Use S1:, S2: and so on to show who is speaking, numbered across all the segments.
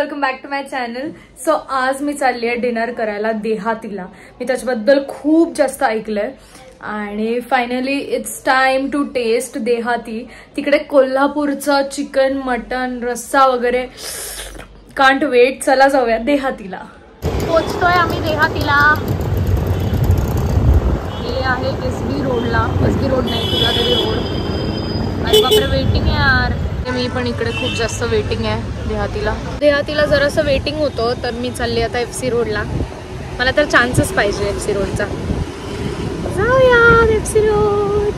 S1: Welcome back to my channel. So आज मी चालली आहे डिनर करायला देहातीला. मी त्याच्याबद्दल खूप जास्त ऐकलंय आणि finally it's time to taste Dehati. तिकडे कोल्हापूरचं चिकन, मटन, रस्सा वगैरे. Can't wait. चला जाऊया देहातीला.
S2: पोचतोय आम्ही देहातीला. हे आहे SB रोडला. SB रोड नाही, कुठला तरी रोड. अरे बापरे, वेटिंग आहे यार. मी पण इकडे खूप जास्त वेटिंग आहे देहातीला जरासं वेटिंग होतं, तर मी चालली आता FC रोडला. मला तर चान्सच पाहिजे FC रोडचा. जाऊया FC रोड.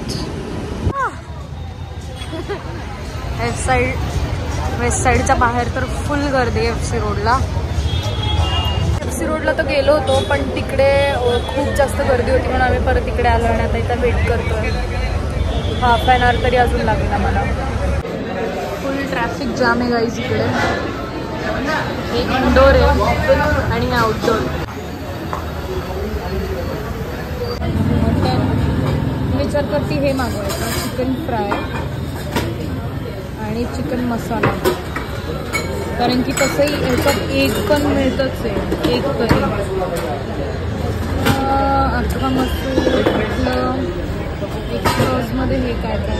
S2: वेस्ट साईडच्या बाहेर तर फुल गर्दी आहे FC रोडला. FC रोडला तर गेलो होतो, पण तिकडे खूप जास्त गर्दी होती म्हणून आम्ही परत इकडे आलो आणि आता इथं वेट करतोय. हाफ एन आवर तरी अजून लागेल आम्हाला. फुल ट्रॅफिक जाम आहे गाईज इकडे. हे इनडोर आहे आणि हे आउटडोर. विचार करते हे मागवायचं, चिकन फ्राय आणि चिकन मसाला, कारण की तसंही ह्याच्यात एक पण मिळतच आहे. एक करी, अख्खा मसूर पिठलं, एक सॉसमध्ये हे काय काय.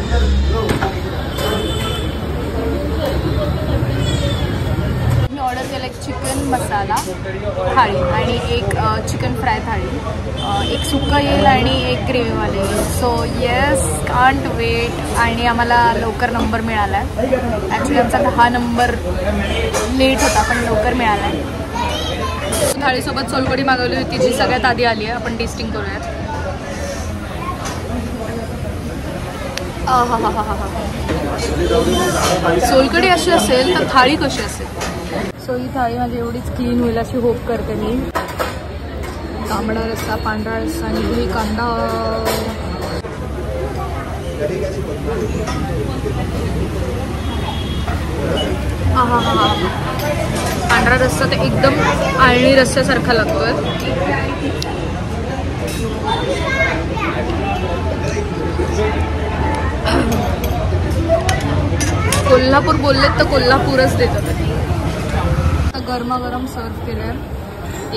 S2: मी ऑर्डर केलं एक चिकन मसाला थाळी आणि एक चिकन फ्राय थाळी. एक सुक्का येईल आणि एक ग्रेव्हीवाले येईल. So yes, can't wait. आणि आम्हाला लवकर नंबर मिळाला आहे. ॲक्च्युली आमचा 10 नंबर लेट होता, पण लवकर मिळाला आहे. थाळीसोबत सोलकढी मागवली होती, जी सगळ्यात आधी आली आहे. आपण टेस्टिंग करूयात. सोलकढी अशी असेल तर थाळी कशी असेल. सो ही थाळी माझी एवढीच क्लीन होईल अशी होप करते मी. तांबडा रस्सा, पांढरा रस्सा आणि दही कांदा. पांढरा रस्सा तर एकदम आळणी रस्स्यासारखा लागतोय. कोल्हापूर बोललेत तर कोल्हापूरच देतात. गरमागरम सर्व केलंय.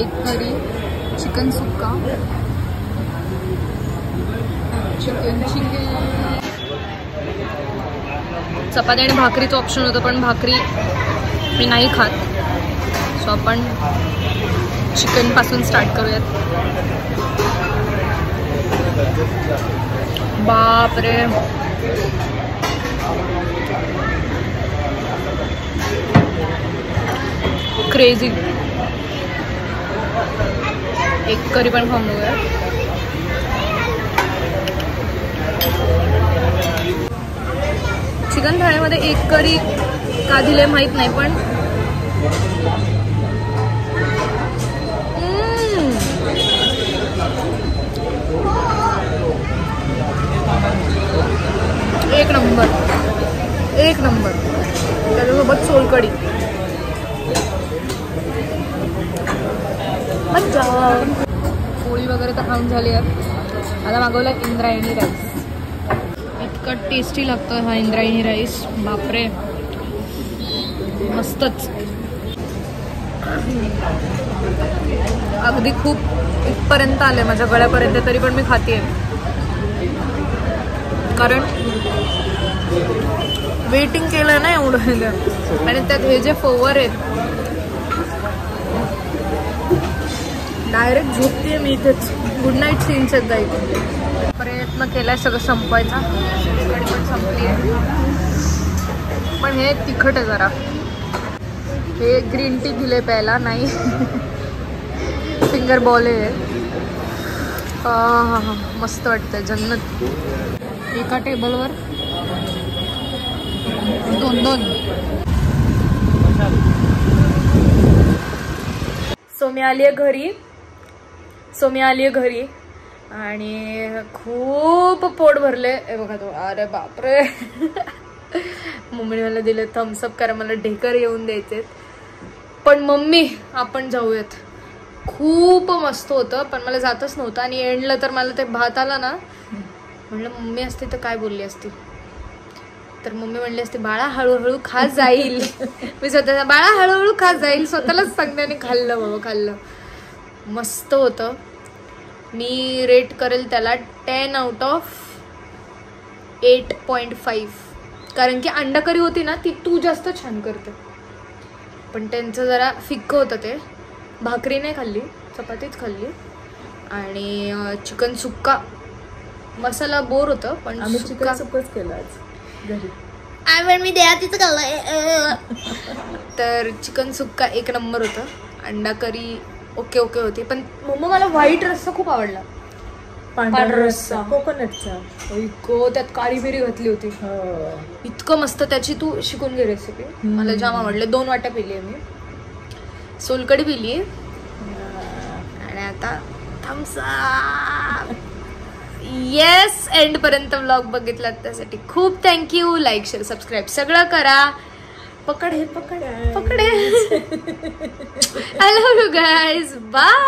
S2: एक करी, चिकन सुक्का, चिकन चपाती आणि भाकरीचं ऑप्शन होतं, पण भाकरी मी नाही खात. सो आपण चिकन पासून स्टार्ट करूयात. बापरे, क्रेझी. एक करी पण खाऊन बघूया. चिकन थाळीमध्ये एक करी का दिले माहित नाही, पण एक नंबर, एक नंबर. त्याच्यासोबत सोलकढी. मज्जा. पोळी वगैरे तर खाऊन झाली आहे. आता मागवला इंद्रायणी राईस. इतकं टेस्टी लागतं हा इंद्रायणी राईस. बापरे, मस्तच. अगदी खूप इथपर्यंत आले माझ्या गळ्यापर्यंत, तरी पण मी खाते, कारण वेटिंग केलं ना एवढं. आणि त्यात हे जे फोवर आहेत, डायरेक्ट झोपते मी इथेच. गुड नाईट सीन्स जाईल. प्रयत्न केलाय सगळं संपवायचा. पण संपली आहे, पण हे तिखट आहे जरा. हे ग्रीन टी दिले प्यायला, नाही फिंगर बॉल आहे. मस्त वाटतंय, जन्नत. एका टेबलवर 2-2.
S1: सो मी आली आहे घरी आणि खूप पोट भरले. हे बघा तो. अरे बापरे. मम्मीने मला दिले थम्सअप, कारण मला ढेकर येऊन द्यायचे. पण मम्मी आपण जाऊयात. खूप मस्त होतं, पण मला जातच नव्हतं. आणि एंडला तर मला ते भात आला ना, म्हणलं मम्मी असते तर काय बोलली असती. तर मम्मी म्हणली असते बाळा हळूहळू खा जाईल. मी स्वतः बाळा हळूहळू खा जाईल स्वतःलाच सांगते आणि खाल्लं बाबा खाल्लं. मस्त होतं. मी रेट करेल त्याला 10 out of 8.5. कारण की अंडा करी होती ना ती तू जास्त छान करते, पण त्यांचं जरा फिक्क होतं ते. भाकरी नाही खाल्ली, चपातीच खाल्ली. आणि चिकन सुक्का मसाला बोर होतं, पण
S3: चिकन सुक्काच केलं आज घरी.
S1: मी देहातीच खाल्लं. तर चिकन सुक्का एक नंबर होतं. अंडा करी ओके ओके होती, पण मम्मा मला व्हाईट रस्सा खूप आवडला.
S3: पांढरा रस्सा कोकोनटचा,
S1: त्यात काळी मिरी घातली होती. इतकं मस्त. त्याची तू शिकून घे रेसिपी. मला जाम आवडले. 2 वाट्या पिली मी. सोलकडी पिली आणि आता थम्स अप. येस, एंड पर्यंत व्लॉग बघितलात त्यासाठी खूप थँक्यू. लाईक शेअर सबस्क्राईब सगळं करा. पकड हे पकड पकड. I love you guys. Bye.